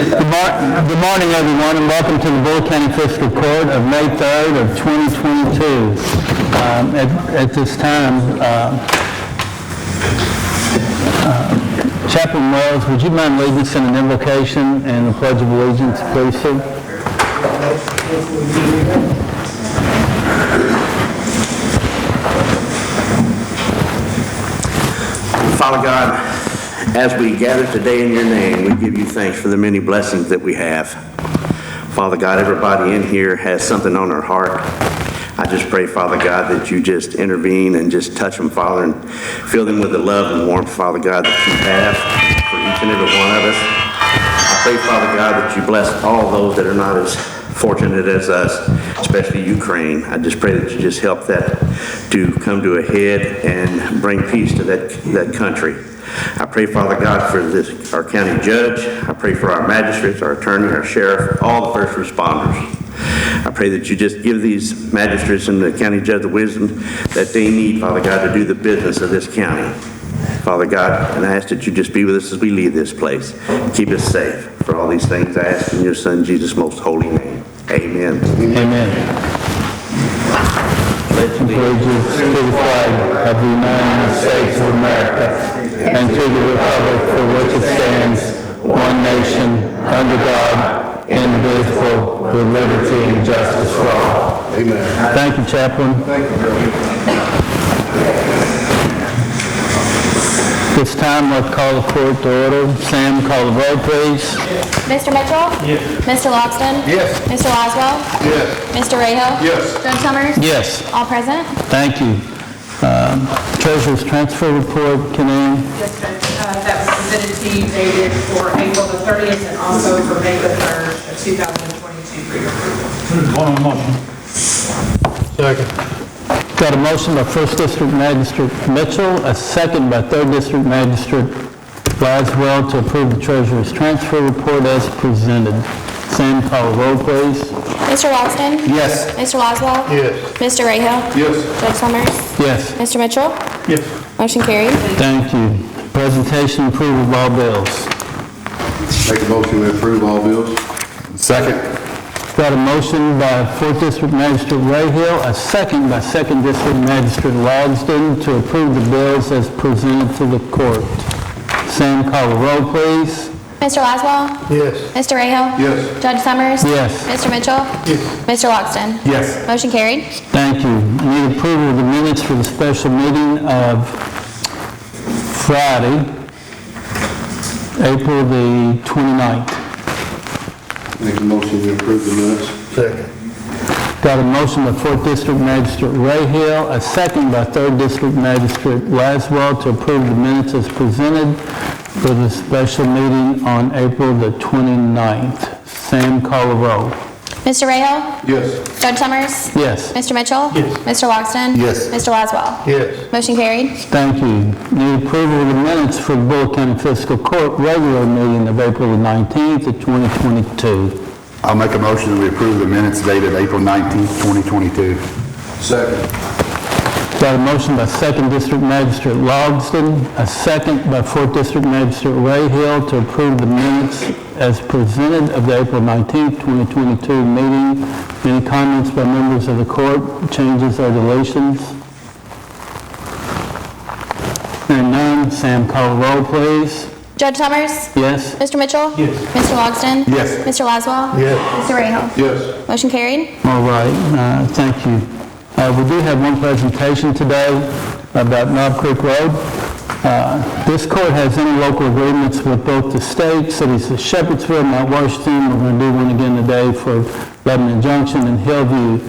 Good morning, everyone, and welcome to the Bullitt County Fiscal Court of May 3rd of 2022. At this time, Chaplain Wells, would you mind leading us in an invocation and the Pledge of Allegiance, please, sir? Father God, as we gather today in your name, we give you thanks for the many blessings that we have. Father God, everybody in here has something on their heart. I just pray, Father God, that you just intervene and just touch them, Father, and fill them with the love and warmth, Father God, that you have for each and every one of us. I pray, Father God, that you bless all those that are not as fortunate as us, especially Ukraine. I just pray that you just help that to come to a head and bring peace to that country. I pray, Father God, for our county judge. I pray for our magistrates, our attorney, our sheriff, all the first responders. I pray that you just give these magistrates and the county judge the wisdom that they need, Father God, to do the business of this county. Father God, and I ask that you just be with us as we leave this place. Keep us safe. For all these things I ask in your Son, Jesus' most holy name. Amen. Amen. Pledge allegiance to the flag of the United States of America and to the republic for which it stands, one nation, under God, indivisible, with liberty and justice for all. Amen. Thank you, Chaplain. Thank you. This time, let's call the court to order. Sam, call the roll, please. Mr. Mitchell? Yes. Mr. Loxton? Yes. Mr. Laswell? Yes. Mr. Rahill? Yes. Judge Summers? Yes. All present? Thank you. Treasurer's transfer report, Canaan. Yes, Judge. That was presented to you dated for April the 30th and also for May the 3rd of 2022 for your approval. One motion. Second. Got a motion by 1st District Magistrate Mitchell, a second by 3rd District Magistrate Laswell to approve the Treasurer's transfer report as presented. Sam, call the roll, please. Mr. Loxton? Yes. Mr. Laswell? Yes. Mr. Rahill? Yes. Judge Summers? Yes. Mr. Mitchell? Yes. Motion carried. Thank you. Presentation and approval of all bills. Make a motion to approve all bills. Second. Got a motion by 4th District Magistrate Rahill, a second by 2nd District Magistrate Logsdon to approve the bills as presented to the court. Sam, call the roll, please. Mr. Laswell? Yes. Mr. Rahill? Yes. Judge Summers? Yes. Mr. Mitchell? Yes. Mr. Loxton? Yes. Motion carried. Thank you. I need approval of the minutes for the special meeting of Friday, April the 29th. Make a motion to approve the minutes. Second. Got a motion by 4th District Magistrate Rahill, a second by 3rd District Magistrate Laswell to approve the minutes as presented for the special meeting on April the 29th. Sam, call the roll. Mr. Rahill? Yes. Judge Summers? Yes. Mr. Mitchell? Yes. Mr. Loxton? Yes. Mr. Laswell? Yes. Motion carried. Thank you. Need approval of the minutes for the Bullitt County Fiscal Court regular meeting of April the 19th of 2022. I'll make a motion that we approve the minutes dated April 19th, 2022. Second. Got a motion by 2nd District Magistrate Logsdon, a second by 4th District Magistrate Rahill to approve the minutes as presented of the April 19th, 2022 meeting. Any comments by members of the court, changes or deletions? Hearing none, Sam, call the roll, please. Judge Summers? Yes? Mr. Mitchell? Yes. Mr. Loxton? Yes. Mr. Laswell? Yes. Mr. Rahill? Yes. Motion carried. All right, thank you. We do have one presentation today about Knob Creek Road. This court has interlocal agreements with both the state, cities of Shepherdsville, Mount Washington. We're going to do one again today for Lebanon Junction and Hillview.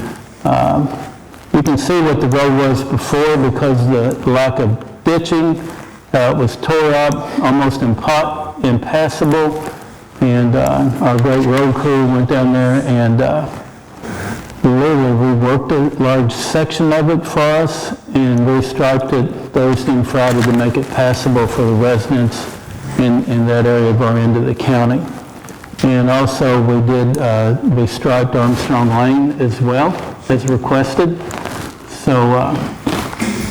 You can see what the road was before because of the lack of ditching. It was tore up, almost impassable, and our great road crew went down there and literally reworked a large section of it for us and restriped it Thursday and Friday to make it passable for the residents in that area of our end of the county. And also we striped Armstrong Lane as well as requested. So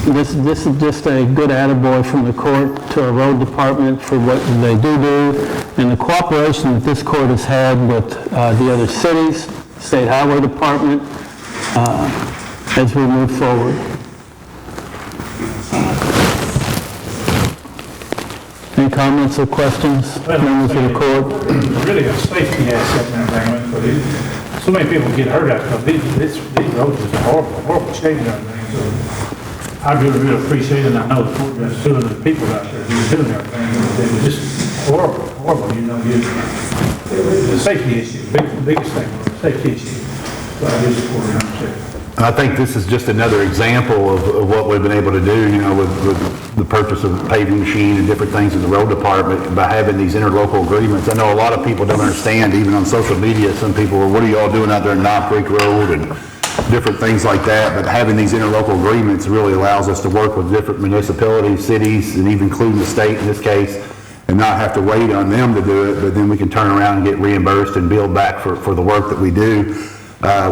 This is just a good attaboy from the court to our road department for what they do, and the cooperation that this court has had with the other cities, state highway department, as we move forward. Any comments or questions, members of the court? It's really a safety asset and everything, but so many people get hurt out of it. These roads is horrible shape and everything, so I really appreciate it, and I know the court judge doing the people out there who are doing everything, it was just horrible, you know, the safety issue, biggest thing, safety issue. So I do support it, I think this is just another example of what we've been able to do, you know, with the purchase of paving machine and different things in the road department by having these interlocal agreements. I know a lot of people don't understand, even on social media, some people are, what are y'all doing out there in Knob Creek Road and different things like that, but having these interlocal agreements really allows us to work with different municipalities, cities, and even including the state in this case, and not have to wait on them to do it, but then we can turn around and get reimbursed and bill back for the work that we do.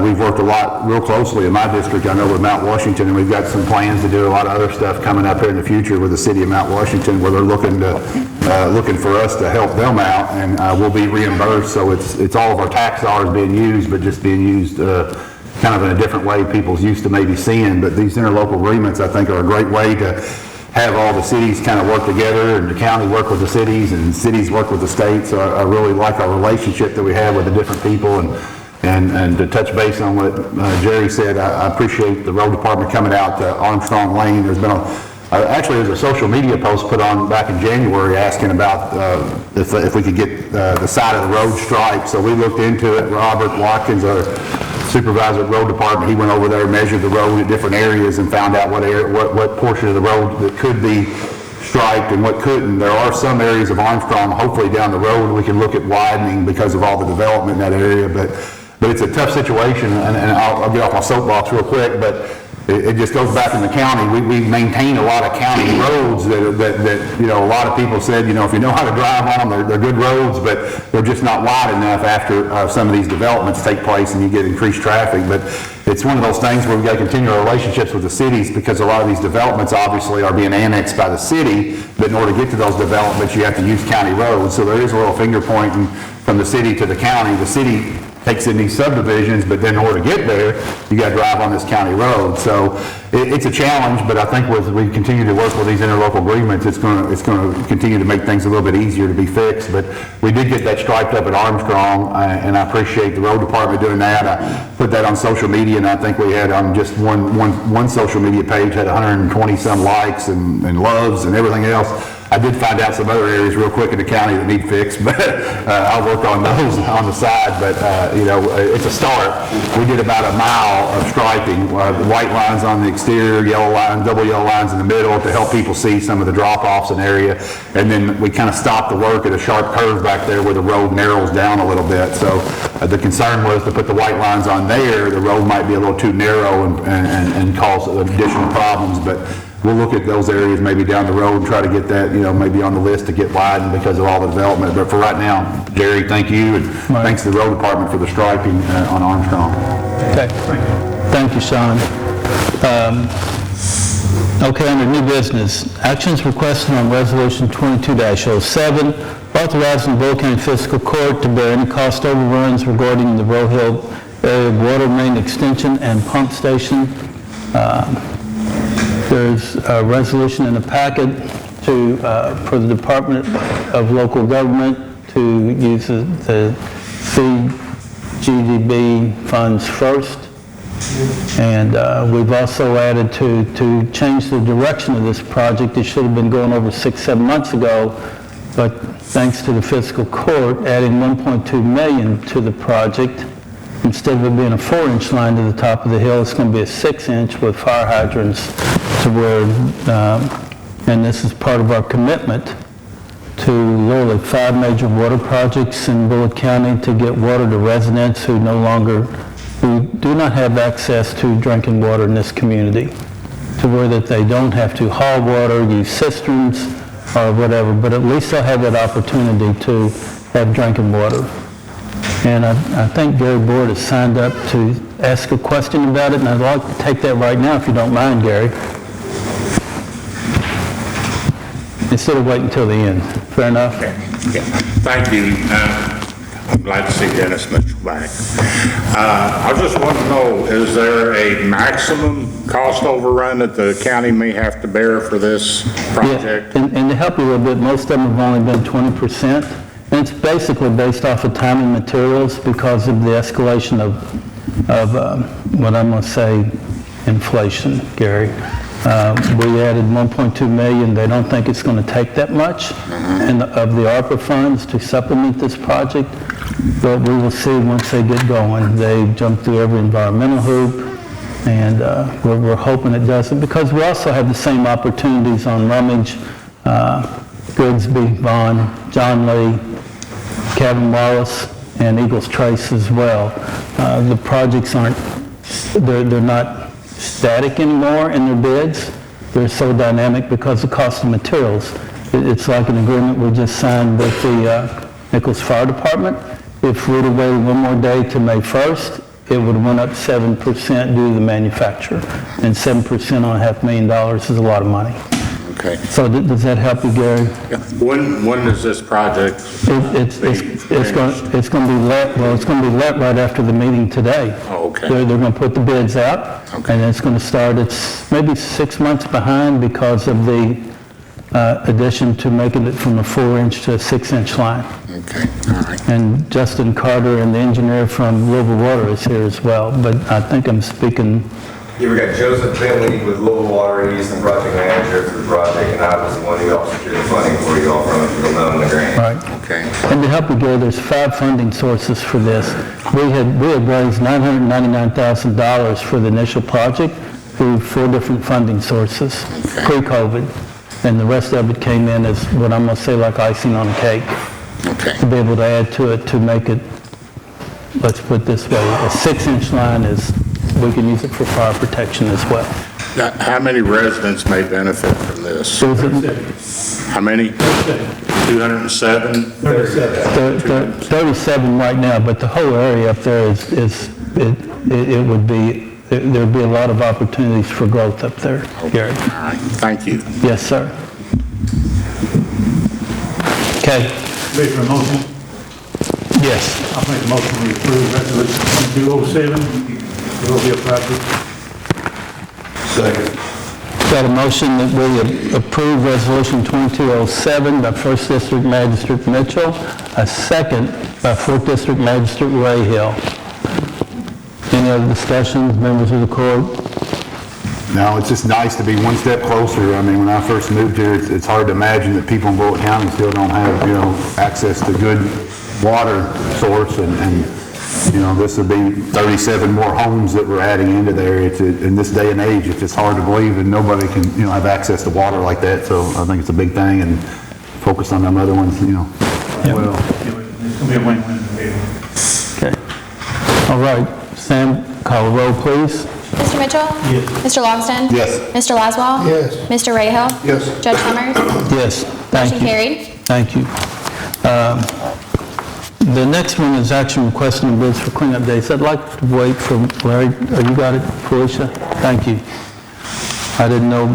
We've worked a lot, real closely in my district, I know, with Mount Washington, and we've got some plans to do a lot of other stuff coming up here in the future with the city of Mount Washington, where they're looking for us to help them out, and we'll be reimbursed. So it's all of our tax dollars being used, but just being used kind of in a different way people's used to maybe seeing. But these interlocal agreements, I think, are a great way to have all the cities kind of work together, and the county work with the cities, and cities work with the state. So I really like our relationship that we have with the different people. And to touch base on what Jerry said, I appreciate the road department coming out to Armstrong Lane. There's been actually there's a social media post put on back in January asking about if we could get the side of the road striped. So we looked into it. Robert Watkins, our supervisor at road department, he went over there, measured the road at different areas, and found out what portion of the road that could be striped and what couldn't. There are some areas of Armstrong, hopefully down the road, we can look at widening because of all the development in that area, but it's a tough situation, and I'll get off my soapbox real quick, but it just goes back in the county. We maintain a lot of county roads that you know, a lot of people said, you know, if you know how to drive on them, they're good roads, but they're just not wide enough after some of these developments take place and you get increased traffic. But it's one of those things where we've got to continue our relationships with the cities, because a lot of these developments obviously are being annexed by the city, but in order to get to those developments, you have to use county roads. So there is a little finger pointing from the city to the county. The city takes in these subdivisions, but then in order to get there, you got to drive on this county road. So it's a challenge, but I think as we continue to work with these interlocal agreements, it's going to continue to make things a little bit easier to be fixed. But we did get that striped up at Armstrong, and I appreciate the road department doing that. I put that on social media, and I think we had on just one social media page had 120 some likes and loves and everything else. I did find out some other areas real quick in the county that need fixed, but I'll work on those on the side. But you know, it's a start. We did about a mile of striping, the white lines on the exterior, yellow lines, double yellow lines in the middle to help people see some of the drop-offs in the area. And then we kind of stopped the work at a sharp curve back there where the road narrows down a little bit. So the concern was to put the white lines on there, the road might be a little too narrow and cause additional problems. But we'll look at those areas maybe down the road and try to get that, you know, maybe on the list to get widened because of all the development. But for right now, Jerry, thank you, and thanks to the road department for the striping on Armstrong. Okay. Thank you, Sean. Okay, under new business, actions requested on Resolution 22-07, authorizing Bullitt County Fiscal Court to bear any cost overruns regarding the Roe Hill area water main extension and pump station. There's a resolution in the packet for the Department of Local Government to use the CGDB funds first. And we've also added to change the direction of this project. It should have been going over 6-7 months ago, but thanks to the fiscal court adding $1.2 million to the project, instead of it being a 4-inch line to the top of the hill, it's going to be a 6-inch with fire hydrants to where, and this is part of our commitment to literally 5 major water projects in Bullitt County to get water to residents who do not have access to drinking water in this community, to where that they don't have to haul water, use cisterns or whatever, but at least they'll have that opportunity to have drinking water. And I think Gary Board has signed up to ask a question about it, and I'd like to take that right now, if you don't mind, Gary. instead of waiting until the end. Fair enough? Yeah, thank you. I'm glad to see Dennis Mitchell back. I just want to know, is there a maximum cost overrun that the county may have to bear for this project? Yeah, and to help you a little bit, most of them have only been 20%. And it's basically based off of time and materials because of the escalation of what I'm going to say, inflation, Gary. We added 1.2 million. They don't think it's going to take that much of the ARPA funds to supplement this project, but we will see once they get going. They jump through every environmental hoop, and we're hoping it doesn't, because we also have the same opportunities on Rummage, Grigsby, Vaughn, John Lee, Kevin Wallace, and Eagles Trace as well. The projects they're not static anymore in their bids. They're so dynamic because of the cost of materials. It's like an agreement we just signed with the Nichols Fire Department. If we'd have waited one more day to May 1st, it would have went up 7% due to the manufacturer. And 7% on $500,000 is a lot of money. Okay. So does that help you, Gary? Yeah. When is this project? It's going to be let, well, it's going to be let right after the meeting today. Oh, okay. They're going to put the bids out, Okay. and it's going to start, it's maybe 6 months behind because of the addition to making it from a 4-inch to a 6-inch line. Okay, all right. And Justin Carter and the engineer from Louisville Water is here as well, but I think I'm speaking. Yeah, we got Joseph Bentley with Louisville Water. He's the project manager for the project, and I was the one who helped secure the funding for you all from the loan and the grant. Right. Okay. And to help you, Gary, there's 5 funding sources for this. We had raised $999,000 for the initial project through 4 different funding sources, pre-COVID, and the rest of it came in as what I'm going to say like icing on a cake. Okay. To be able to add to it to make it, let's put it this way, a 6-inch line is, we can use it for fire protection as well. Now, how many residents may benefit from this? So is it How many? 207? 37 right now, but the whole area up there it would be, there'd be a lot of opportunities for growth up there, Gary. All right, thank you. Yes, sir. Okay. Ready for a motion? Yes. I'll make a motion to approve resolution 2207. It will be a project. Second. Got a motion that we approve Resolution 2207 by 1st District Magistrate Mitchell, a second by 4th District Magistrate Ray Hill. Any other discussions, members of the court? No, it's just nice to be one step closer. I mean, when I first moved here, it's hard to imagine that people in Bullitt County still don't have, access to good water source, and this would be 37 more homes that we're adding into there. In this day and age, it's just hard to believe that nobody can, have access to water like that. So I think it's a big thing, and focus on them other ones, well. It's going to be a win-win. Okay. All right, Sam, call the roll, please. Mr. Mitchell? Yes. Mr. Longston? Yes. Mr. Laswell? Yes. Mr. Rahal? Yes. Judge Summers? Yes, thank Motion you. carried. Thank you. The next one is action requesting bids for cleanup days. I'd like to wait for Larry. You got it, Felicia? Thank you. I didn't know,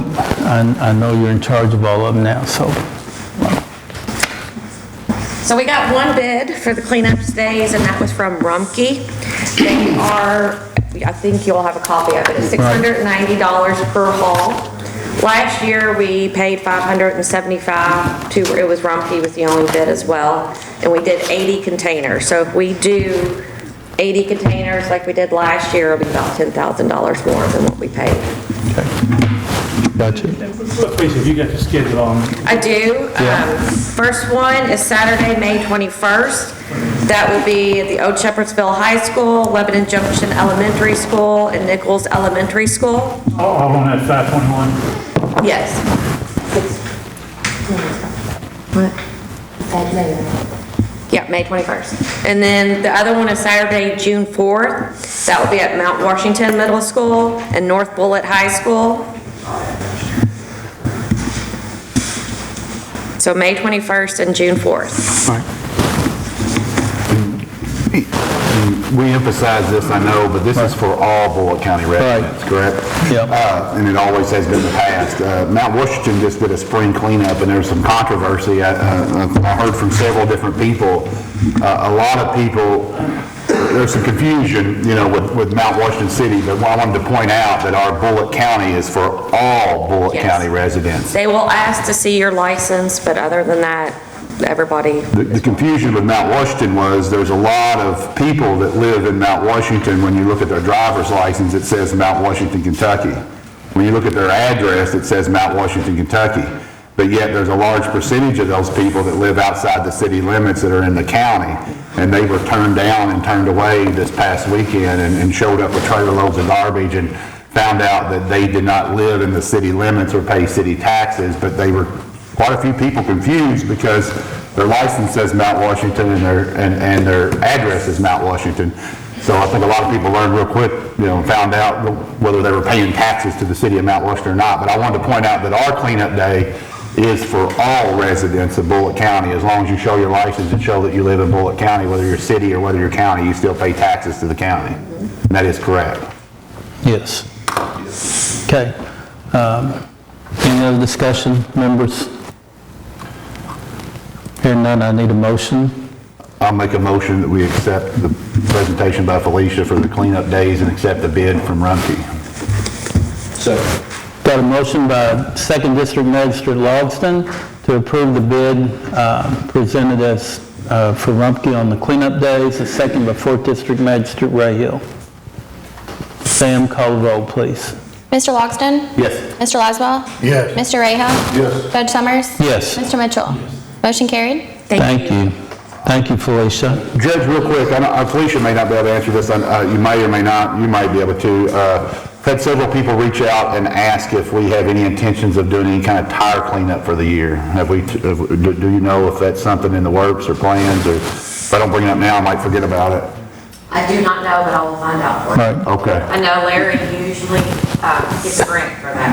I know you're in charge of all of them now, so. So we got one bid for the cleanup days, and that was from Rumpke. They are, I think you'll have a copy of it, it's $690 per haul. Last year, we paid $575 to, it was Rumpke was the only bid as well, and we did 80 containers. So if we do 80 containers like we did last year, it'll be about $10,000 more than what we paid. Gotcha. Please, if you got the schedule on. I do. First one is Saturday, May 21st. That will be at the Old Shepherdsville High School, Lebanon Junction Elementary School, and Nichols Elementary School. All on that 521? Yes. What? Yeah, May 21st. And then the other one is Saturday, June 4th. That will be at Mount Washington Middle School and North Bullitt High School. So May 21st and June 4th. Right. we emphasize this, I know, but this is for all Bullitt County residents, correct? Yep. And it always has been in the past. Mount Washington just did a spring cleanup, and there's some controversy. I heard from several different people. A lot of people, there's some confusion, with Mount Washington City, but I wanted to point out that our Bullitt County is for all Bullitt Yes. County residents. They will ask to see your license, but other than that, everybody. The confusion with Mount Washington was there's a lot of people that live in Mount Washington. When you look at their driver's license, it says Mount Washington, Kentucky. When you look at their address, it says Mount Washington, Kentucky. But yet there's a large percentage of those people that live outside the city limits that are in the county. And they were turned down and turned away this past weekend and showed up with trailer loads of garbage and found out that they did not live in the city limits or pay city taxes, but they were quite a few people confused because their license says Mount Washington and their address is Mount Washington. So I think a lot of people learned real quick, found out whether they were paying taxes to the city of Mount Washington or not. But I wanted to point out that our cleanup day is for all residents of Bullitt County. As long as you show your license and show that you live in Bullitt County, whether you're city or whether you're county, you still pay taxes to the county. And that is correct. Yes. Okay. Any other discussion, members? Hearing none, I need a motion. I'll make a motion that we accept the presentation by Felicia for the cleanup days and accept the bid from Rumpke. Got a motion by 2nd District Magistrate Logsdon to approve the bid presented as for Rumpke on the cleanup days. A second by 4th District Magistrate Rayhill. Sam, call the roll, please. Mr. Logsdon? Yes. Mr. Laswell? Yes. Mr. Rahal? Yes. Judge Summers? Yes. Mr. Mitchell? Motion carried. Thank you. Thank you, Felicia. Judge, real quick, I know Felicia may not be able to answer this, you may or may not, you might be able to. Had several people reach out and ask if we have any intentions of doing any kind of tire cleanup for the year. Do you know if that's something in the works or plans, or if I don't bring it up now, I might forget about it? I do not know, but I will find out for you. Right. Okay. I know Larry usually gets a grant for that.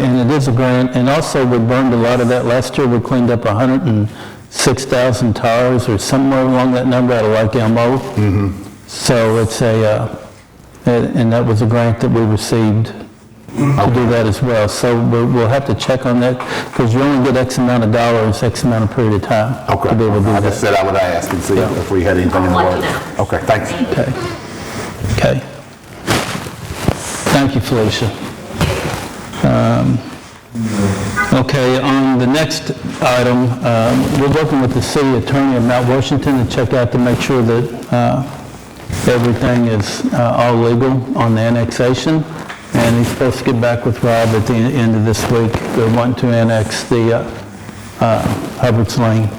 And it is a grant, and also we burned a lot of that last year. We cleaned up 106,000 tires or somewhere along that number out of Lake Elmo. So it's and that was a grant that we received to do that as well. So we'll have to check on that because you only get X amount of dollars, X amount of period of time to be able to do I that. just said I would ask and see if we had anything in the I'll let works. you know. Okay, thanks. Okay. Thank you, Felicia. Okay, on the next item, we're working with the city attorney of Mount Washington to check out to make sure that everything is all legal on the annexation. And he's supposed to get back with Rob at the end of this week. They're wanting to annex the Hubbard's Lane.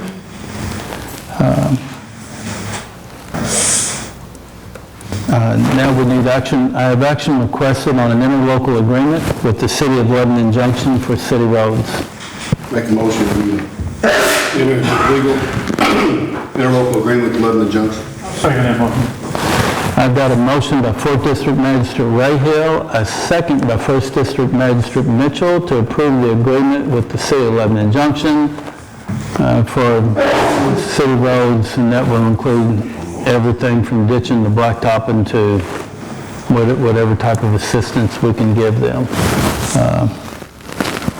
Now we need action. I have action requested on an interlocal agreement with the City of Lebanon Junction for city roads. Make a motion, we enter into legal interlocal agreement with Lebanon Junction. Second that motion. I've got a motion by 4th District Magistrate Rayhill, a second by 1st District Magistrate Mitchell to approve the agreement with the City of Lebanon Junction for city roads, and that will include everything from ditching to blacktopping to whatever type of assistance we can give them.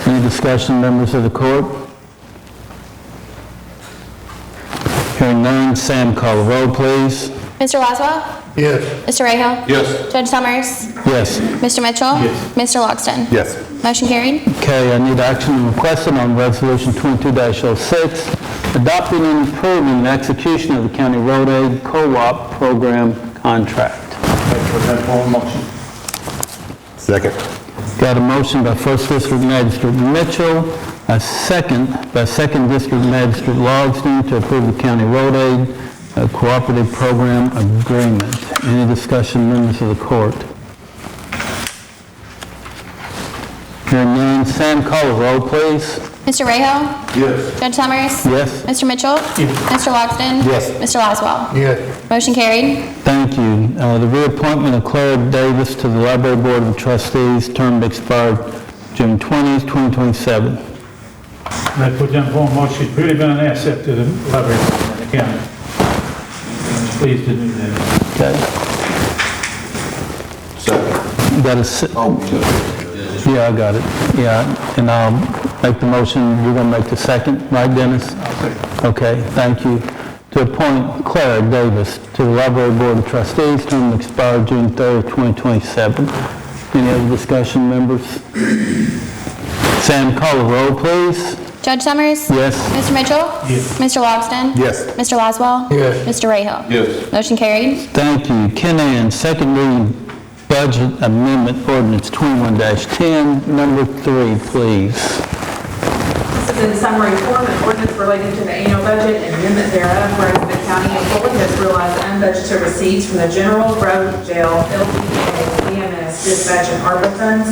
Any discussion, members of the court? Hearing none, Sam, call the roll, please. Mr. Laswell? Yes. Mr. Rahal? Yes. Judge Summers? Yes. Mr. Mitchell? Yes. Mr. Logsdon? Yes. Motion carried. Okay, I need action requested on Resolution 22-06, adopting and approving the execution of the County Road Aid Co-op Program contract. For that form motion. Second. Got a motion by 1st District Magistrate Mitchell, a second by 2nd District Magistrate Logsdon to approve the County Road Aid Cooperative Program Agreement. Any discussion, members of the court? Hearing none, Sam, call the roll, please. Mr. Rahal? Yes. Judge Summers? Yes. Mr. Mitchell? Mr. Logsdon? Yes. Mr. Laswell? Yes. Motion carried. Thank you. The reappointment of Claire Davis to the Library Board of Trustees, term expired June 20th, 2027. Let's put down form motion. She's really been an asset to the library in the county. pleased to do that. Okay. Got a, yeah, I got it. Yeah, and I'll make the motion. You're going to make the second, right, Dennis? Okay, thank you. To appoint Clara Davis to the Library Board of Trustees, term to expire June 30th, 2027. Any other discussion, members? Sam, call the roll, please. Judge Summers? Yes. Mr. Mitchell? Yes. Mr. Logston? Yes. Mr. Laswell? Yes. Mr. Rahal? Yes. Motion carried. Thank you. Ken Ann, second reading budget amendment ordinance 21-10, number 3, please. This is in summary form, an ordinance relating to the annual budget and amendment thereof, whereas the county of Bullitt has realized unbudgeted receipts from the general, road, jail, LPA, EMS, dispatch, and ARPA funds,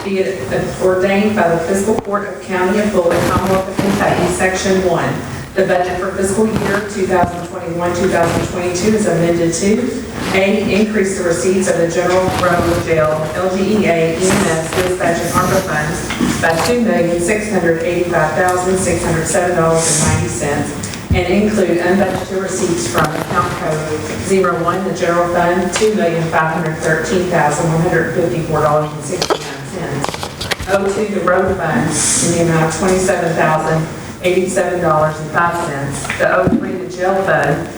be it ordained by the Fiscal Court of County of Bullitt, Commonwealth of Kentucky, Section 1. The budget for fiscal year 2021-2022 is amended to A, increase the receipts of the general, road, jail, LGEA, EMS, dispatch, and ARPA funds by $2,685,607.90 and include unbudgeted receipts from account code 01, the general fund, $2,513,154.69. 02, the road fund, in the amount of $27,087.05. The 03, the jail fund,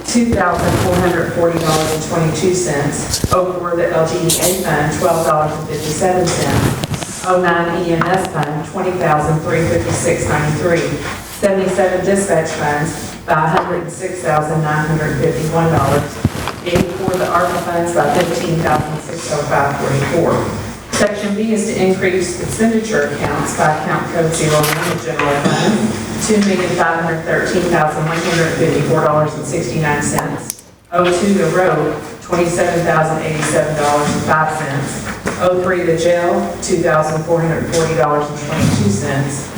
$2,440.22. 04, the LGEA fund, $12.57. 09, EMS fund, $20,356.93. 77 dispatch funds by $106,951. 84, the ARPA funds by $15,605.44. Section B is to increase expenditure accounts by account code 01, the general fund, $2,513,154.69. 02, the road, $27,087.05. 03, the jail, $2,440.22.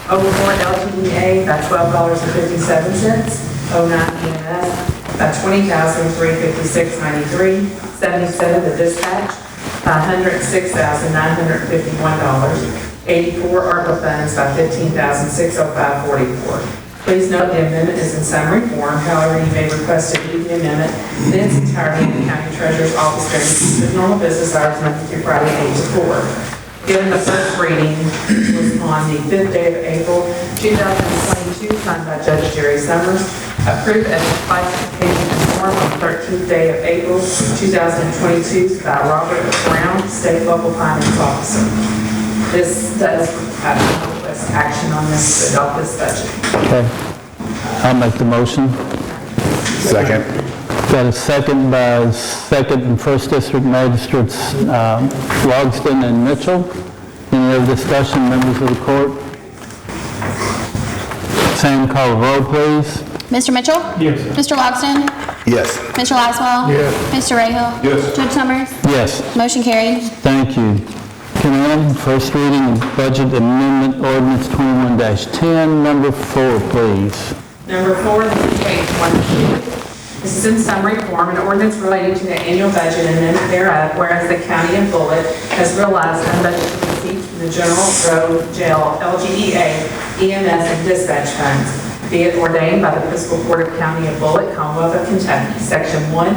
04, LTEA by $12.57. 09, EMS by $20,356.93. 77, the dispatch by $106,951. 84, ARPA funds by $15,605.44. Please note the amendment is in summary form. However, you may request to read the amendment in its entirety in the county treasurer's office during the normal business hours Monday through Friday, 8 to 4. Given the first reading was on the 5th day of April 2022, signed by Judge Jerry Summers, approved as a classification form on the 13th day of April 2022 by Robert Brown, State Local Finance Officer. This does request action on this to adopt this budget. Okay. I'll make the motion. Second. Got a second by 2nd and 1st District Magistrates Logston and Mitchell. Any other discussion, members of the court? Sam, call the roll, please. Mr. Mitchell? Yes. Mr. Logston? Yes. Mr. Laswell? Yes. Mr. Rahal? Yes. Judge Summers? Yes. Motion carried. Thank you. Can I have first reading of budget amendment ordinance 21-10, number 4, please? Number 4, this is page 1. This is in summary form, an ordinance relating to the annual budget and amendment thereof, whereas the county of Bullitt has realized unbudgeted receipts from the general, road, jail, LGEA, EMS, and dispatch funds, be it ordained by the Fiscal Court of County of Bullitt, Commonwealth of Kentucky. Section 1,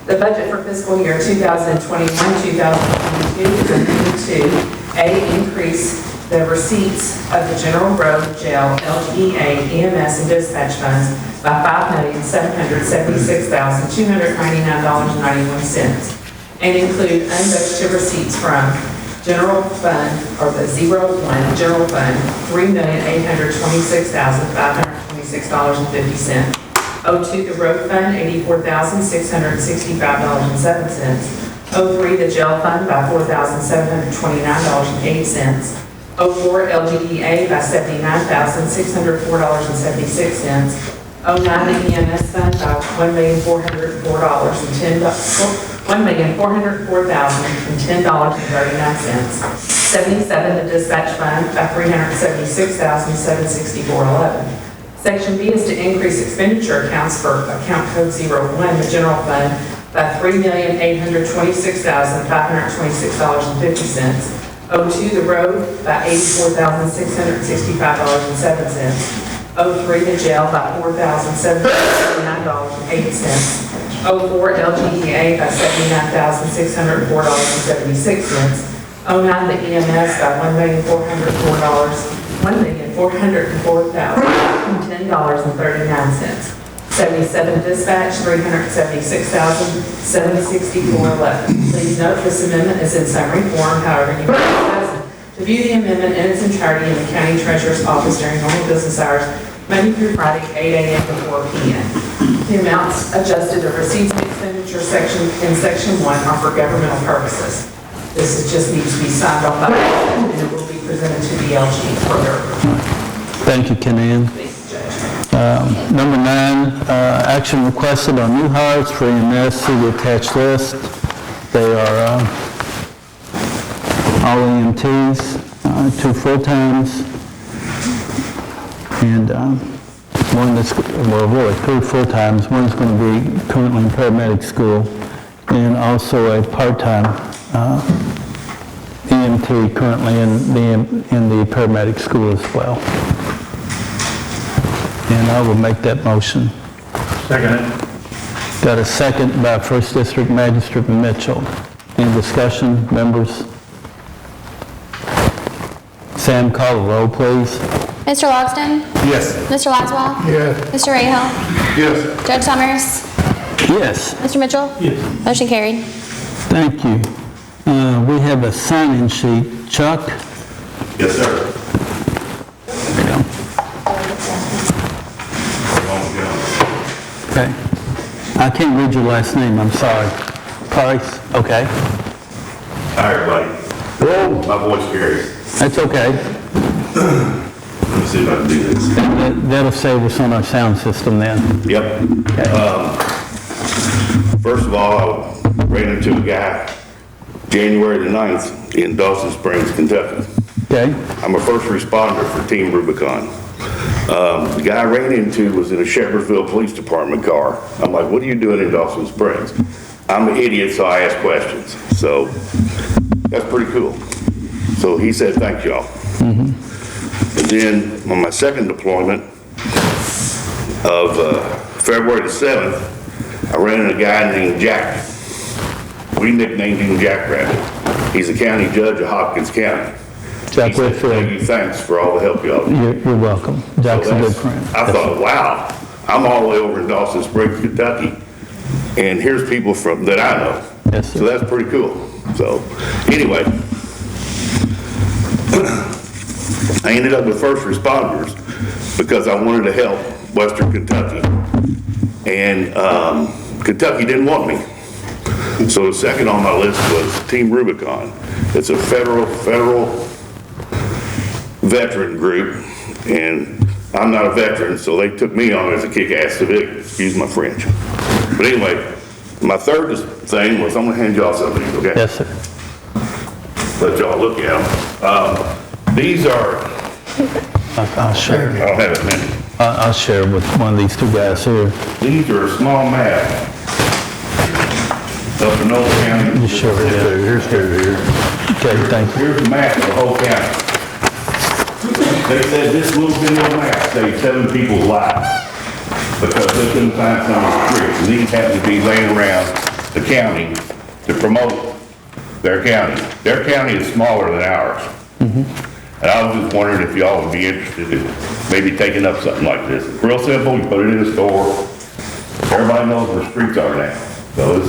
the budget for fiscal year 2021-2022 is amended to A, increase the receipts of the general, road, jail, LGEA, EMS, and dispatch funds by $5,776,299.91 and include unbudgeted receipts from general fund, or the 01 general fund, $3,826,526.50. 02, the road fund, $84,665.07. 03, the jail fund by $4,729.08. 04, LGEA by $79,604.76. 09, the EMS fund by $1,404,010.39. 77, the dispatch fund by $376,764.11. Section B is to increase expenditure accounts for account code 01, the general fund, by $3,826,526.50. 02, the road, by $84,665.07. 03, the jail, by $4,779.80. 04, LGEA, by $79,604.76. 09, the EMS, by $1,404,10.39. 77, dispatch, $376,764.11. Please note this amendment is in summary form, however, you may be present to view the amendment in its entirety in the county treasurer's office during normal business hours, Monday through Friday, 8 a.m. to 4 p.m. The amounts adjusted of receipts and expenditure section in section 1 are for governmental purposes. This just needs to be signed off by the president, and it will be presented to the LG for their approval. Thank you, Ken. Thank you, Judge. Number 9, action requested on new hires for EMS. See the attached list. They are all EMTs, 2 full-times, and one that's, well, really 3 full-times. One is going to be currently in paramedic school, and also a part-time EMT currently in the paramedic school as well. And I will make that motion. Second it. Got a second by 1st District Magistrate Mitchell. Any discussion, members? Sam, call the roll, please. Mr. Logston? Yes. Mr. Laswell? Yes. Mr. Rahal? Yes. Judge Summers? Yes. Mr. Mitchell? Yes. Motion carried. Thank you. We have a sign-in sheet. Chuck? Yes, sir. There you go. Okay. I can't read your last name, I'm sorry. Price? Okay. Hi, everybody. Whoa. My voice carries. That's okay. Let me see if I can do this. That'll save us on our sound system then. Yep. First of all, I ran into a guy January the 9th in Dawson Springs, Kentucky. Okay? I'm a first responder for Team Rubicon. The guy I ran into was in a Shepherdsville Police Department car. I'm like, what are you doing in Dawson Springs? I'm an idiot, so I ask questions. So that's pretty cool. So he said, thank y'all. And then on my second deployment of February the 7th, I ran into a guy named Jack. We nicknamed him Jackrabbit. He's a county judge of Hopkins County. Jack He said, Whitfield. thank you, thanks for all the help y'all do. You're welcome. Jack's a good friend. I thought, wow, I'm all the way over in Dawson Springs, Kentucky, and here's people from that I know. Yes, sir. So that's pretty cool. So anyway, I ended up with first responders because I wanted to help Western Kentucky, and Kentucky didn't want me. So the second on my list was Team Rubicon. It's a federal veteran group, and I'm not a veteran, so they took me on as a kick-ass civilian, excuse my French. But anyway, my third thing was, I'm gonna hand y'all something, okay? Yes, sir. Let y'all look at them. These are, I'll share. I don't have it many. I'll share with one of these 2 guys here. These are a small map up in Old County. You share it here. Here's here. Okay, thank you. Here's a map of the whole county. They said this little bitty old map saved 7 people's lives because they couldn't find some of the streets. And these happen to be laying around the county to promote their county. Their county is smaller than ours. And I was just wondering if y'all would be interested in maybe taking up something like this. It's real simple, you put it in a store. Everybody knows where streets are now. So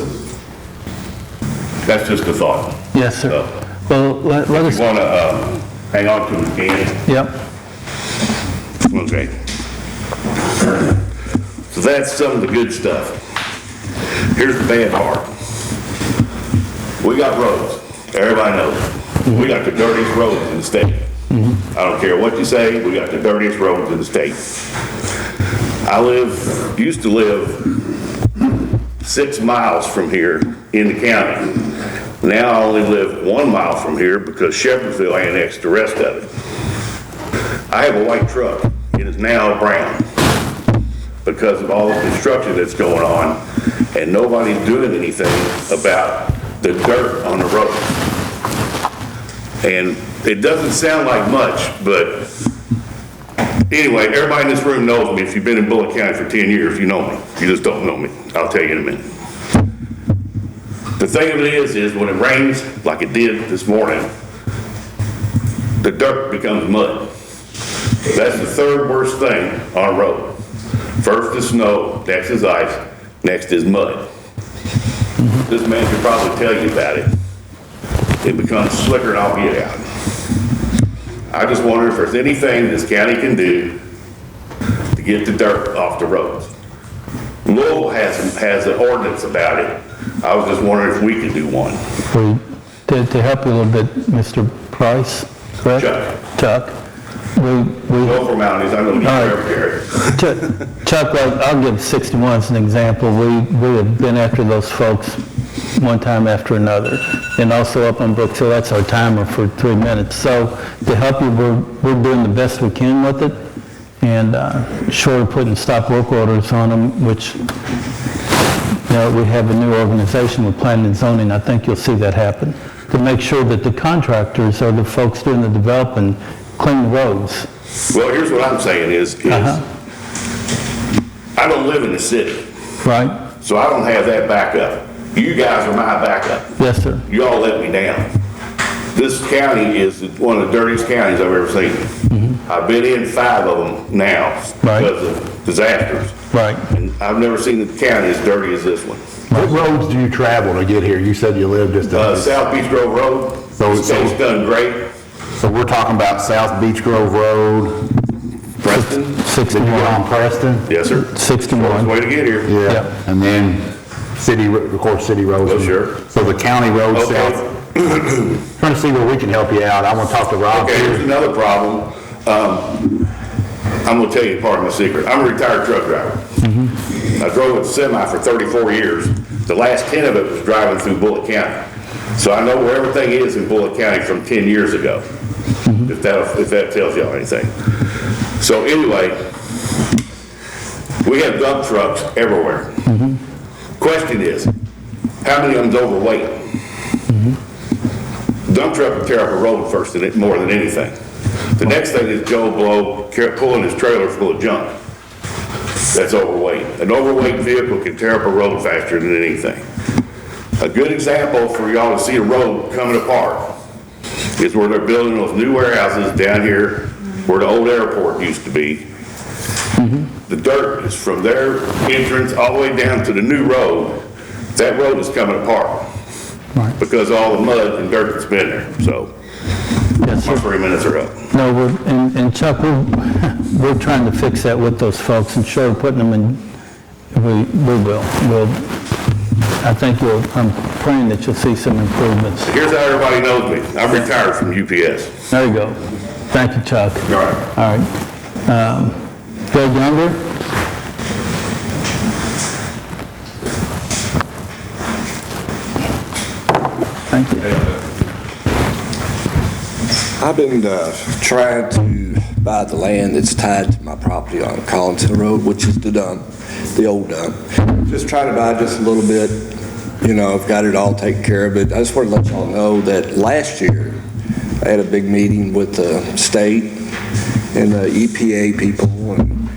that's just a thought. Yes, sir. So, Well, let if us, you want to hang on to it, can. yep. Okay. So that's some of the good stuff. Here's the bad part. We got roads. Everybody knows. We got the dirtiest roads in the state. I don't care what you say, we got the dirtiest roads in the state. I used to live 6 miles from here in the county. Now I only live 1 mile from here because Shepherdsville annexed the rest of it. I have a white truck. It is now brown because of all the construction that's going on, and nobody's doing anything about the dirt on the road. And it doesn't sound like much, but Anyway, everybody in this room knows me. If you've been in Bullitt County for 10 years, you know me. If you just don't know me, I'll tell you in a minute. The thing of it is when it rains, like it did this morning, the dirt becomes mud. That's the third worst thing on a road. First is snow, next is ice, next is mud. This man could probably tell you about it. It becomes slicker and I'll get out. I just wonder if there's anything this county can do to get the dirt off the roads. Louisville has an ordinance about it. I was just wondering if we could do one. To help you a little bit, Mr. Price, correct? Chuck. No formalities, I know you forever, Chuck, I'll give 61 as an example. We have been after those folks one time after another. And also up on Brooks Hill, that's our timer for 3 minutes. So to help you, we're doing the best we can with it. And short of putting stop work orders on them, which, you know, we have a new organization with planning and zoning, I think you'll see that happen. To make sure that the contractors are the folks doing the development, clean the roads. Well, here's what I'm saying is I don't live in the city. Right. So I don't have that backup. You guys are my backup. Yes, sir. You all let me down. This county is one of the dirtiest counties I've ever seen. I've been in 5 of them now because of disasters. Right. And I've never seen the county as dirty as this one. What roads do you travel to get here? You said you live just South Beach Grove Road. The state's done great. So we're talking about South Beach Grove Road. Preston? 61. Did you get on Preston? Yes, sir. 61. Way to get here. Yeah. Yep. And then of course, city roads. Oh, sure. So the county roads Okay. south. Trying to see where we can help you out. I want to talk to Rob. Okay, here's another problem. I'm going to tell you part of my secret. I'm a retired truck driver. I drove a semi for 34 years. The last 10 of it was driving through Bullitt County. So I know where everything is in Bullitt County from 10 years ago, if that tells y'all anything. So anyway, we have dump trucks everywhere. Question is, how many of them's overweight? Dump truck will tear up a road first, more than anything. The next thing is Joe Blow pulling his trailer full of junk. That's overweight. An overweight vehicle can tear up a road faster than anything. A good example for y'all to see a road coming apart is where they're building those new warehouses down here where the old airport used to be. The dirt is from their entrance all the way down to the new road. That road is coming apart because of all the mud and dirt that's been there. So Yes, my sir. 3 minutes are up. No, and Chuck, we're trying to fix that with those folks and short of putting them in, we will. I think I'm praying that you'll see some improvements. Here's how everybody knows me. I'm retired from UPS. There you go. Thank you, Chuck. All right. All right. Greg Younger? Thank you. I've been trying to buy the land that's tied to my property on Collins Hill Road, which is the dump, the old dump. Just trying to buy just a little bit. You know, I've got it all taken care of. But I just want to let y'all know that last year I had a big meeting with the state and the EPA people, and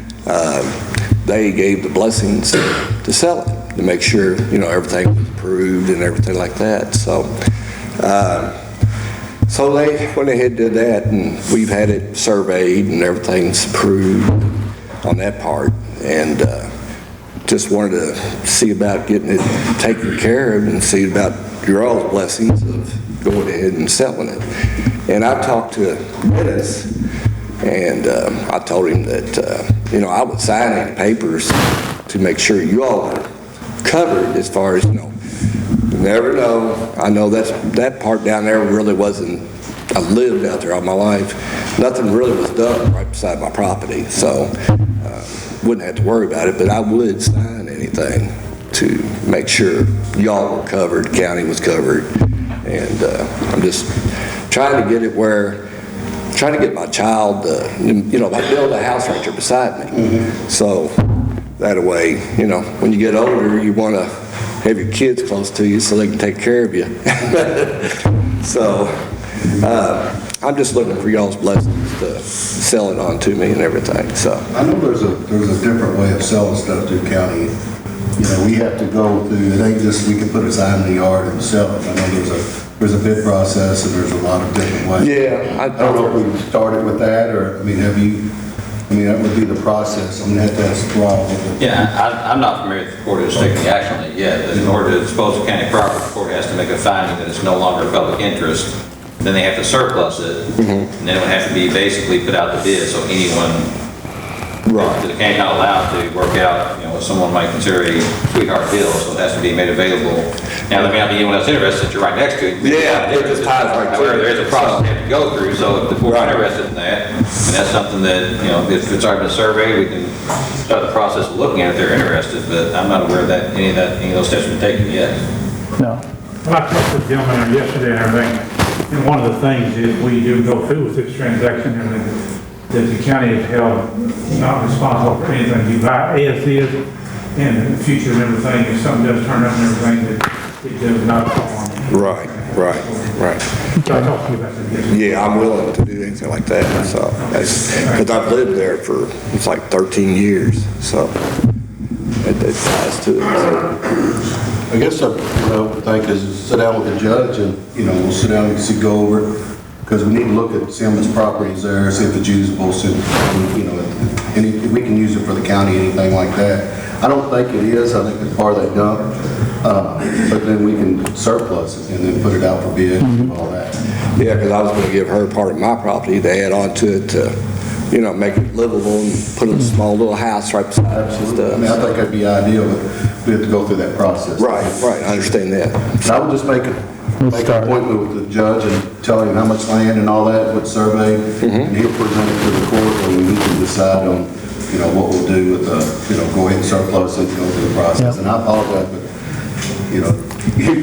they gave the blessings to sell it, to make sure, you know, everything was approved and everything like that. So they went ahead and did that, and we've had it surveyed and everything's approved on that part. And just wanted to see about getting it taken care of and see about your all's blessings of going ahead and selling it. And I talked to Dennis, and I told him that, you know, I would sign any papers to make sure you all are covered as far as, you know, you never know. I know that part down there really wasn't, I lived out there all my life. Nothing really was done right beside my property, so wouldn't have to worry about it, but I would sign anything to make sure y'all were covered, county was covered, and I'm just trying to get it where, trying to get my child, you know, I build a house right there beside me, so that way, you know, when you get older, you want to have your kids close to you so they can take care of you. So I'm just looking for y'all's blessings to sell it on to me and everything, so. I know there's a different way of selling stuff to the county. You know, we have to go through, it ain't just we can put a sign in the yard and sell it. I know there's a bid process and there's a lot of different ways. Yeah, I don't know if we started with that, or, I mean, that would be the process. I'm gonna have to ask Rob. Yeah, I'm not familiar with the court has taken the action on it yet, but in order to dispose of county property, the court has to make a finding that it's no longer public interest. Then they have to surplus it, and then it would have to be basically put out the bid, so anyone, the county's not allowed to work out, you know, what someone might consider a sweetheart deal, so it has to be made available. Now, there may not be anyone else interested, since you're right next to it. Yeah, it just ties right to it. However, there is a process they have to go through, so if the court's interested in that, and that's something that, you know, if it's already been surveyed, we can start the process of looking at it if they're interested, but I'm not aware that any of those steps have been taken yet. No. Well, I talked to the gentleman yesterday and everything, and one of the things is we do go through with this transaction and everything, that the county is held not responsible for anything you buy as is, and in the future and everything, if something does turn up and everything, that it does not fall on you. Right. So I talked to you about that yesterday. Yeah, I'm willing to do anything like that, so, because I've lived there for, it's like 13 years, so it ties to it, so. I guess I think is sit down with the judge and, we'll sit down and go over it, because we need to look at see how much property is there, see if it's usable, see if, we can use it for the county, anything like that. I don't think it is. I think it's part of that dump. But then we can surplus it and then put it out for bid and all that. Yeah, because I was going to give her part of my property to add on to it to, make it livable and put a small little house right beside it and stuff. I mean, I think that'd be ideal, but we have to go through that process. Right, I understand that. But I would just make an appointment with the judge and tell him how much land and all that, what's surveyed, and he'll present it to the court, and we can decide on, what we'll do with go ahead and surplus it and go through the process. And I apologize, but,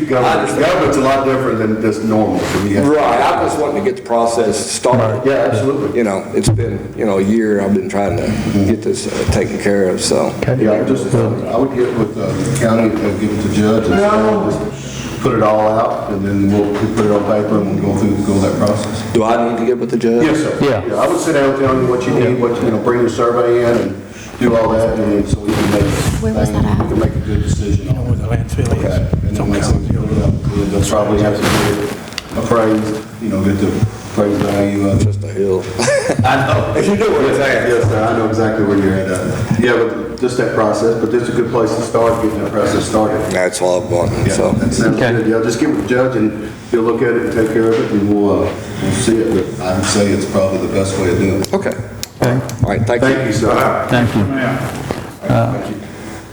government's a lot different than just normal. So right, I just wanted to get the process started. Yeah, absolutely. It's been, a year I've been trying to get this taken care of, so. Yeah, I would get with the county, give it to the judge, and just put it all out, and then we'll put it on paper and we'll go that process. Do I need to get with the judge? Yes, sir. Yeah. I would sit down and tell you what you need, bring your survey in and do all that, and then so we can make, Where was that at? we can make a good decision on Where the landfill is. that. And then once we build it up, they'll probably have to get it appraised, get the appraised value of it. Just a hill. I know. You know where it's at. Yes, sir, I know exactly where you're at. Yeah, but just that process, but this is a good place to start, getting that process started. That's all I'm wanting, Yeah, so. that sounds good. Yeah, just get with the judge and he'll look at it and take care of it, and we'll see it. But I would say it's probably the best way of doing it. Okay. All right, thank you. Thank you, sir. Thank you.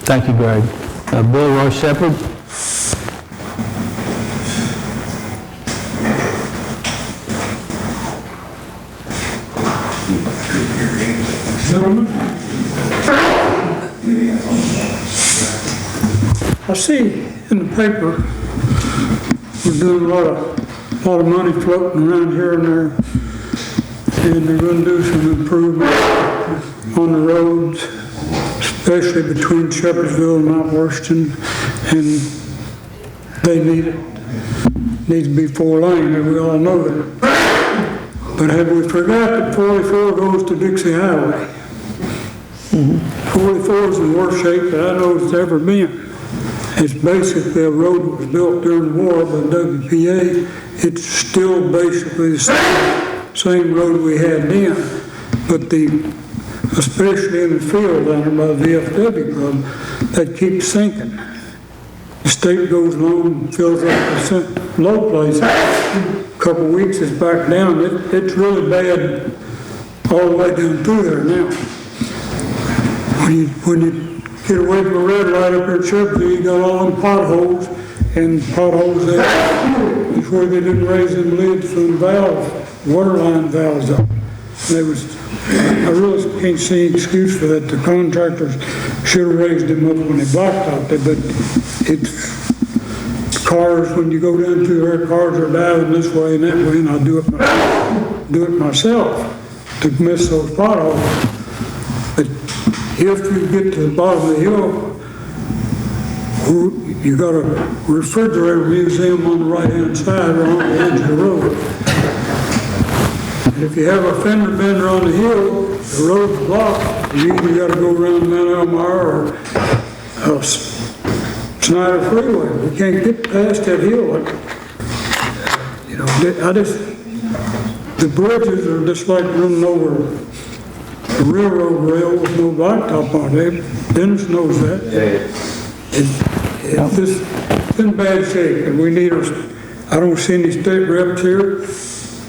Thank you, Greg. Bill Roy Shepherd. I see in the paper, we're doing a lot of money floating around here and there, and they're going to do some improvement on the roads, especially between Shepherdsville and Mount Washington, and they need it. Needs to be 4 lane, and we all know that. But have we forgot that 44 goes to Dixie Highway? 44 is in worse shape that I know it's ever been. It's basically a road that was built during the war by WPA. It's still basically the same road we had then, but especially in the field down there by the VFW club, that keeps sinking. The state goes along and fills up the low place. A couple of weeks it's back down. It's really bad all the way down through there now. When you get away from a red light up here at Shepherdsville, you got all them potholes, and potholes there is where they didn't raise them lids from valves, water line valves up. I really can't see any excuse for that. The contractors should have raised them up when they blacktopped it, but it's cars, when you go down through there, cars are diving this way and that way, and I do it myself to miss those potholes. But if you get to the bottom of the hill, you got a refrigerator museum on the right-hand side or on the edge of the road. And if you have a fender bender on the hill, the road's blocked, you either gotta go around Mount Elmire or Snyder Freeway. We can't get past that hill. You know, the bridges are just like running over a railroad rail with no blacktop on it. Dennis knows that. It's in bad shape, and we need I don't see any state reps here,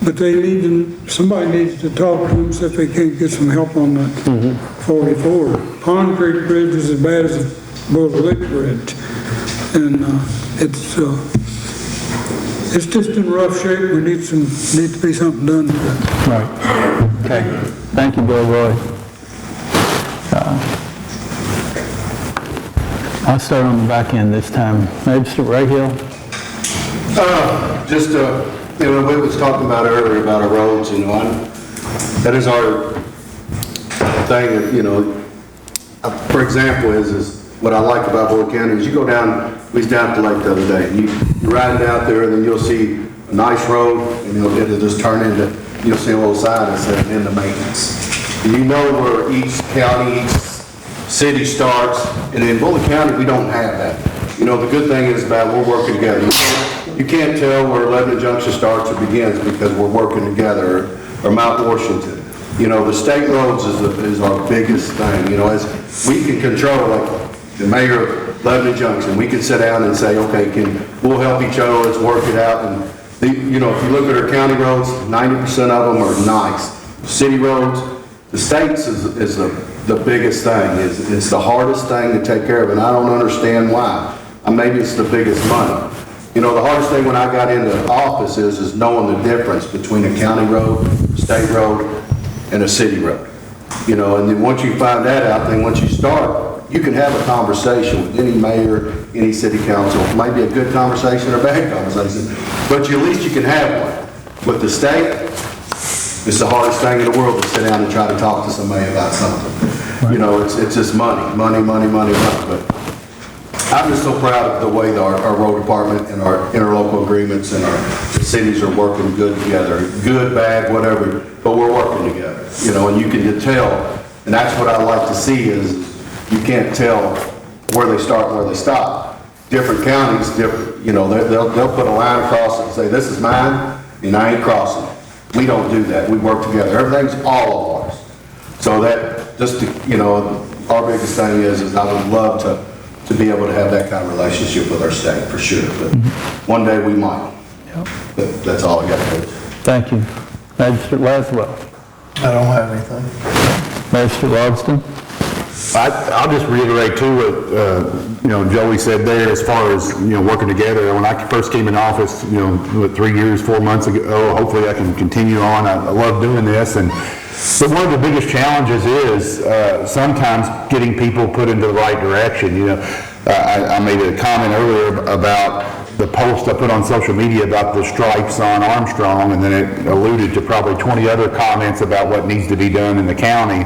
but somebody needs to talk to them, see if they can't get some help on that 44. Pond Creek Bridge is as bad as the Bullitt Bridge, and it's just in rough shape. We need to be something done to it. Right. Okay. Thank you, Bill Roy. I'll start on the back end this time. Mr. Raheel? Just, we was talking about earlier about our roads, that is our thing, for example, is what I like about Bullitt County is you go down, we was down at the lake the other day, and you're riding out there and then you'll see a nice road and it'll just turn into, you'll see a little sign that says into maintenance. And you know where each county, each city starts, and in Bullitt County, we don't have that. The good thing is about we're working together. You can't tell where Lebanon Junction starts or begins because we're working together, or Mount Washington. The state roads is our biggest thing. As we can control, like the mayor of Lebanon Junction, we can sit down and say, okay, we'll help each other, let's work it out. And if you look at our county roads, 90% of them are nice. City roads, the states is the biggest thing. It's the hardest thing to take care of, and I don't understand why. Maybe it's the biggest money. The hardest thing when I got into office is knowing the difference between a county road, state road, and a city road. And then once you find that out, then once you start, you can have a conversation with any mayor, any city council. It might be a good conversation or a bad conversation, but at least you can have one. With the state, it's the hardest thing in the world to sit down and try to talk to somebody about something. Right. It's just money. But I'm just so proud of the way our road department and our interlocal agreements and our cities are working good together. Good, bad, whatever, but we're working together. And you can just tell, and that's what I like to see is you can't tell where they start and where they stop. Different counties, they'll put a line across it and say, this is mine, and I ain't crossing it. We don't do that. We work together. Everything's all of ours. So that, just to, our biggest thing is I would love to be able to have that kind of relationship with our state, for sure. But one day we might. Yep. But that's all I got to do. Thank you. Magistrate Laswell. I don't have anything. Magistrate Logston. I'll just reiterate too what, Joey said there as far as, working together. When I first came in office, 3 years, 4 months ago, hopefully I can continue on. I love doing this. But one of the biggest challenges is sometimes getting people put into the right direction. I made a comment earlier about the post I put on social media about the stripes on Armstrong, and then it alluded to probably 20 other comments about what needs to be done in the county.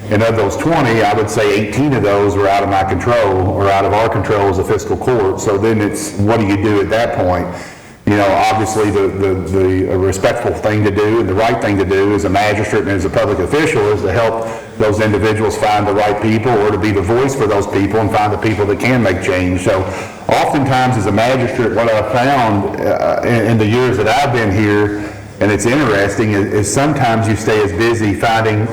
And of those 20, I would say 18 of those were out of my control or out of our control as a fiscal court. So then it's, what do you do at that point? Obviously the respectful thing to do and the right thing to do as a magistrate and as a public official is to help those individuals find the right people, or to be the voice for those people and find the people that can make change. So oftentimes as a magistrate, what I've found in the years that I've been here, and it's interesting, is sometimes you stay as busy finding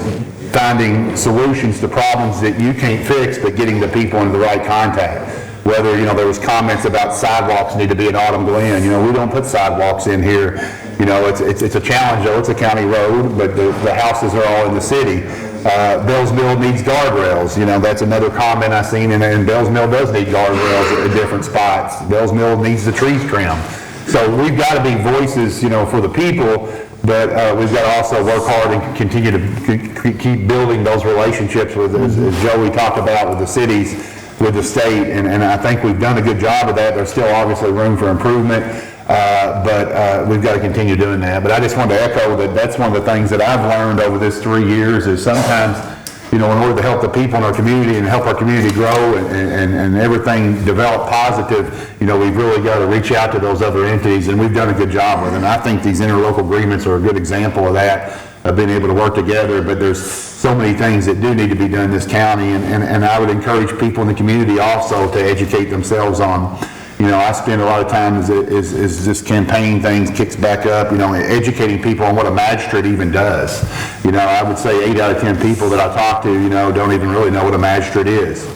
solutions to problems that you can't fix, but getting the people into the right contact. Whether, there was comments about sidewalks need to be in Autumn Glen. We don't put sidewalks in here. It's a challenge, though. It's a county road, but the houses are all in the city. Bell's Mill needs guardrails. That's another comment I've seen, and Bell's Mill does need guardrails at different spots. Bell's Mill needs the trees trimmed. So we've got to be voices, for the people, but we've got to also work hard and continue to keep building those relationships with, as Joey talked about, with the cities, with the state, and I think we've done a good job of that. There's still obviously room for improvement, but we've got to continue doing that. But I just wanted to echo that that's one of the things that I've learned over this 3 years is sometimes, in order to help the people in our community and help our community grow and everything develop positive, we've really got to reach out to those other entities, and we've done a good job with them. I think these interlocal agreements are a good example of that. of being able to work together, but there's so many things that do need to be done in this county, and I would encourage people in the community also to educate themselves on, I spend a lot of time as this campaign thing kicks back up, educating people on what a magistrate even does. I would say 8 out of 10 people that I talk to, don't even really know what a magistrate is.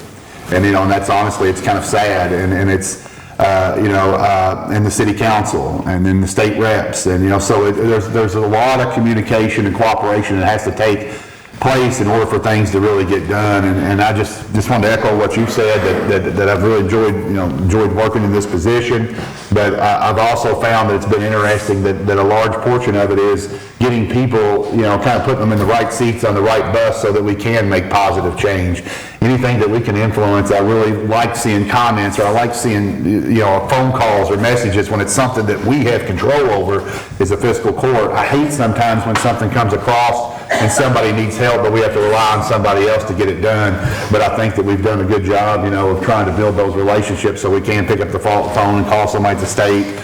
And, and that's honestly, it's kind of sad, and it's, and the city council, and then the state reps, and, so there's a lot of communication and cooperation that has to take place in order for things to really get done, and I just wanted to echo what you said, that I've really enjoyed working in this position, but I've also found that it's been interesting that a large portion of it is getting people, kind of putting them in the right seats on the right bus so that we can make positive change. Anything that we can influence, I really like seeing comments, or I like seeing, phone calls or messages when it's something that we have control over as a fiscal court. I hate sometimes when something comes across and somebody needs help, but we have to rely on somebody else to get it done. But I think that we've done a good job, of trying to build those relationships so we can pick up the phone and call somebody at the state,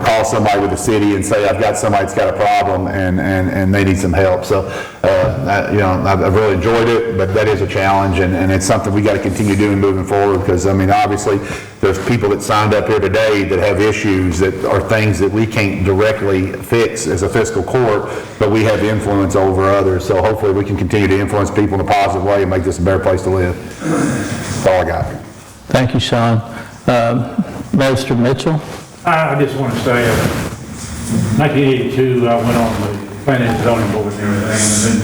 call somebody with the city and say, I've got somebody that's got a problem and they need some help. So, I've really enjoyed it, but that is a challenge, and it's something we got to continue doing moving forward, because, obviously, there's people that signed up here today that have issues that are things that we can't directly fix as a fiscal court, but we have influence over others. So hopefully we can continue to influence people in a positive way and make this a better place to live. That's all I got. Thank you, Sean. Mr. Mitchell? I just want to say, 1982, I went on the planning and zoning board and everything, and then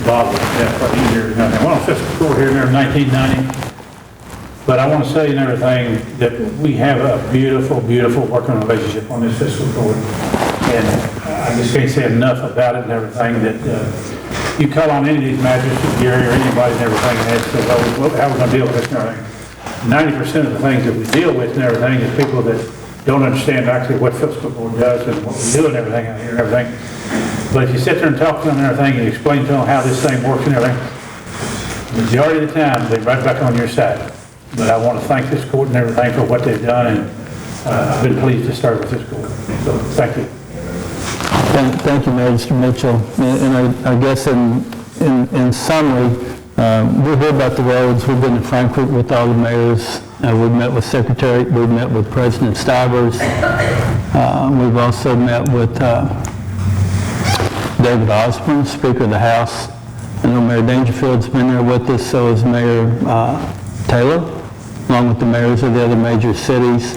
involved with that for years and everything. I went on fiscal court here in 1990. But I want to say and everything that we have a beautiful, beautiful working relationship on this fiscal court. And I just can't say enough about it and everything, that you call on any of these magistrates, Gary, or anybody and everything, and ask, well, how are we going to deal with this and everything? 90% of the things that we deal with and everything is people that don't understand actually what fiscal court does and what we do and everything out here and everything. But if you sit there and talk to them and everything and explain to them how this thing works and everything, the majority of the time, they're right back on your side. But I want to thank this court and everything for what they've done, and I've been pleased to start with this court. So, thank you. Thank you, Mr. Mitchell. And I guess in summary, we hear about the roads. We've been to Frankfurt with all the mayors. We've met with Secretary. We've met with President Stivers. We've also met with David Osborne, Speaker of the House. I know Mayor Dangerfield's been there with us, so is Mayor Taylor, along with the mayors of the other major cities.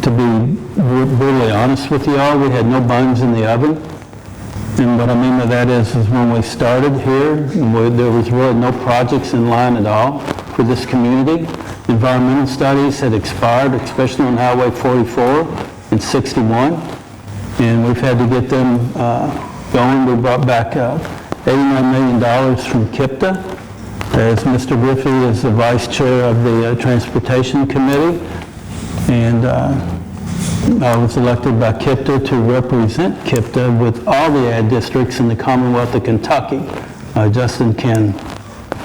To be brutally honest with you all, we had no buns in the oven. And what I mean by that is when we started here, there was really no projects in line at all for this community. Environmental studies had expired, especially on Highway 44 and 61. And we've had to get them going. We brought back $89 million from KIPTA, as Mr. Griffey is the vice chair of the Transportation Committee. And I was elected by KIPTA to represent KIPTA with all the ad districts in the Commonwealth of Kentucky. Justin Ken.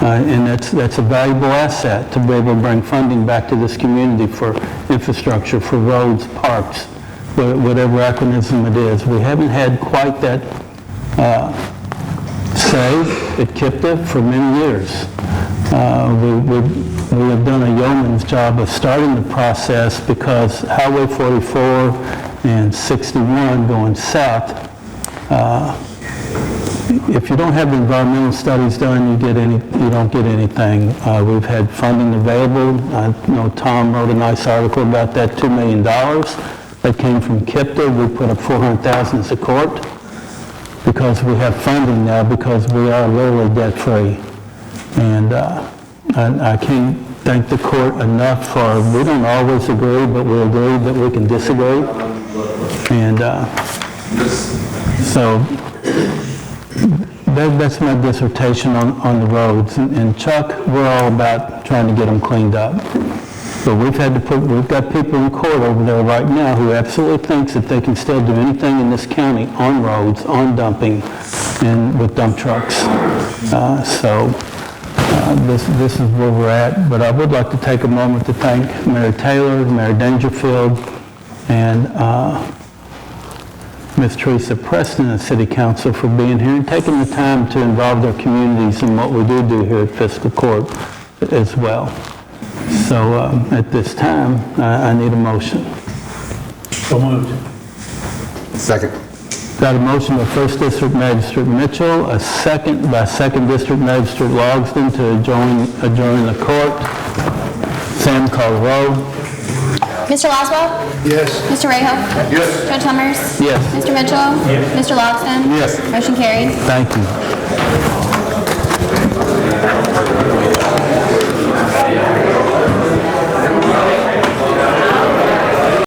And that's a valuable asset to be able to bring funding back to this community for infrastructure, for roads, parks, whatever acronym it is. We haven't had quite that say at KIPTA for many years. We have done a yeoman's job of starting the process, because Highway 44 and 61 going south, if you don't have the environmental studies done, you don't get anything. We've had funding available. I know Tom wrote a nice article about that, $2 million. That came from KIPTA. We put up $400,000 as a court, because we have funding now, because we are literally debt-free. And I can't thank the court enough for, we don't always agree, but we agree that we can disagree. And so that's my dissertation on the roads. And Chuck, we're all about trying to get them cleaned up. But we've got people in court over there right now who absolutely thinks that they can still do anything in this county on roads, on dumping, and with dump trucks. This is where we're at. But I would like to take a moment to thank Mayor Taylor, Mayor Dangerfield, and Ms. Teresa Preston and City Council for being here and taking the time to involve their communities in what we do here at Fiscal Court as well. So at this time, I need a motion. So moved. Second. Got a motion by First District Magistrate Mitchell, a second by Second District Magistrate Logsdon to adjourn the court. Sam, call the roll. Mr. Laswell? Yes. Mr. Rahal? Yes. Judge Summers? Yes. Mr. Mitchell? Yes. Mr. Logsdon? Yes. Motion carried. Thank you.